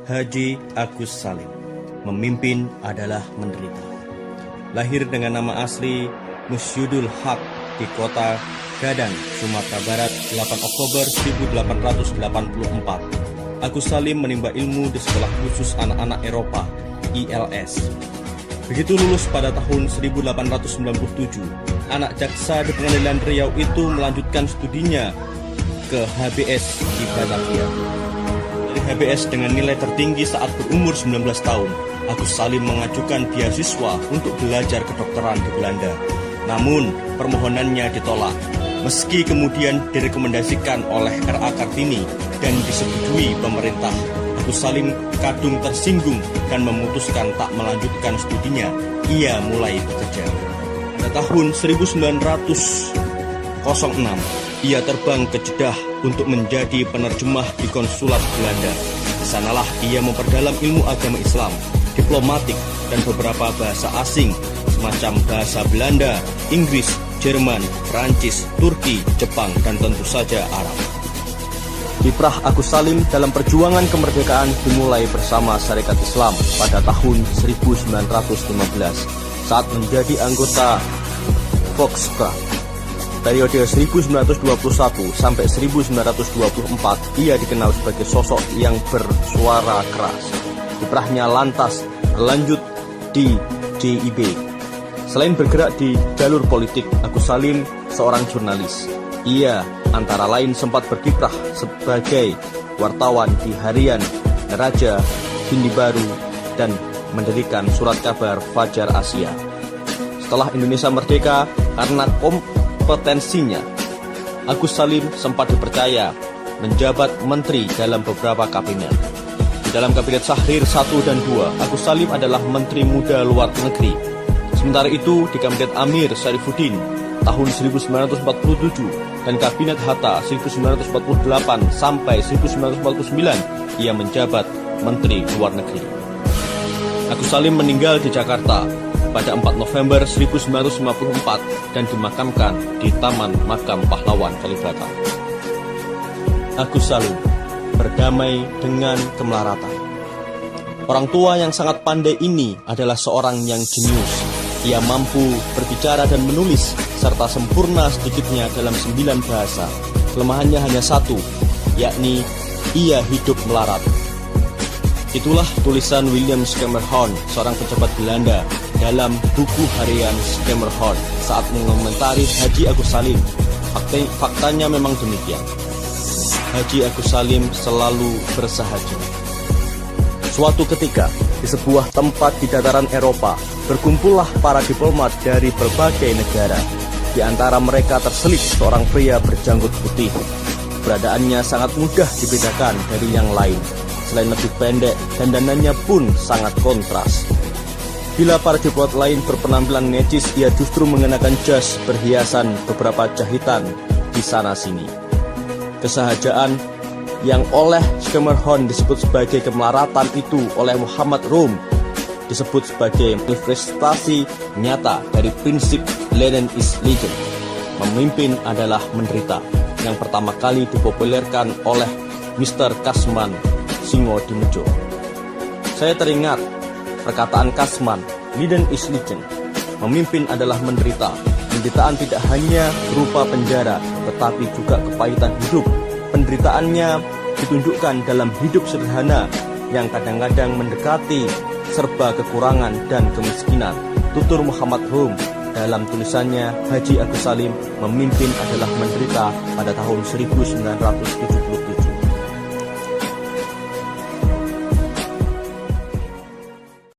Haji Agus Salim, memimpin adalah menderita. Lahir dengan nama asli Musyidul Haq di kota Gadang, Sumatera Barat, 8 Oktober 1884. Agus Salim menimba ilmu di Sekolah Khusus Anak-anak Eropa, ILS. Begitu lulus pada tahun 1897, anak jaksa di Pengadilan Riau itu melanjutkan studinya ke HBS di Batavia. Dari HBS dengan nilai tertinggi saat berumur 19 tahun, Agus Salim mengajukan beasiswa untuk belajar kedokteran di Belanda. Namun, permohonannya ditolak. Meski kemudian direkomendasikan oleh R.A. Kartini dan disetujui pemerintah, Agus Salim kadung tersinggung dan memutuskan tak melanjutkan studinya. Ia mulai bekerja. Pada tahun 1906, ia terbang ke Jeddah untuk menjadi penerjemah di konsulat Belanda. Di sanalah ia memperdalam ilmu agama Islam, diplomatik, dan beberapa bahasa asing semacam bahasa Belanda, Inggris, Jerman, Perancis, Turki, Jepang, dan tentu saja Arab. Kiprah Agus Salim dalam perjuangan kemerdekaan dimulai bersama Sarekat Islam pada tahun 1915 saat menjadi anggota Volkskraft. Periode 1921 sampai 1924, ia dikenal sebagai sosok yang bersuara keras. Kiprahnya lantas berlanjut di DIB. Selain bergerak di jalur politik, Agus Salim seorang jurnalis. Ia antara lain sempat berkiprah sebagai wartawan di harian Neraja, Hindi Baru, dan mendirikan surat kabar Fajar Asia. Setelah Indonesia merdeka, karena kompetensinya, Agus Salim sempat dipercaya menjabat menteri dalam beberapa kabinet. Di dalam kabinet Syahrir 1 dan 2, Agus Salim adalah Menteri Muda Luar Negeri. Sementara itu, di kabinet Amir Syarifuddin tahun 1947 dan kabinet Hatta 1948 sampai 1949, ia menjabat Menteri Luar Negeri. Agus Salim meninggal di Jakarta pada 4 November 1954 dan dimakamkan di Taman Makam Pahlawan Kalibata. Agus Salim berdamai dengan kemelaratan. Orang tua yang sangat pandai ini adalah seorang yang jenius. Ia mampu berbicara dan menulis, serta sempurna sedikitnya dalam 9 bahasa. Kelemahannya hanya satu, yakni ia hidup melarat. Itulah tulisan William Schermerhorn, seorang pejabat Belanda, dalam buku harian Schermerhorn saat mengomentari Haji Agus Salim. Faktanya memang demikian. Haji Agus Salim selalu bersahaja. Suatu ketika, di sebuah tempat di dataran Eropa, berkumpullah para diplomat dari berbagai negara. Di antara mereka terselip seorang pria berjanggut putih. Keberadaannya sangat mudah dibedakan dari yang lain. Selain lebih pendek, dandanannya pun sangat kontras. Bila para diplomat lain berpenampilan necis, ia justru mengenakan jas berhiasan beberapa jahitan di sana-sini. Kesahajaan yang oleh Schermerhorn disebut sebagai kemelaratan itu oleh Muhammad Rum disebut sebagai manifestasi nyata dari prinsip Leiden is Legend. Memimpin adalah menderita, yang pertama kali dipopulerkan oleh Mr. Kasman Singodimedjo. Saya teringat perkataan Kasman, Leiden is Legend. Memimpin adalah menderita. Penderitaan tidak hanya berupa penjara, tetapi juga kepahitan hidup. Penderitaannya ditunjukkan dalam hidup sederhana yang kadang-kadang mendekati serba kekurangan dan kemiskinan. Tutur Muhammad Rum dalam tulisannya Haji Agus Salim, memimpin adalah menderita pada tahun 1970.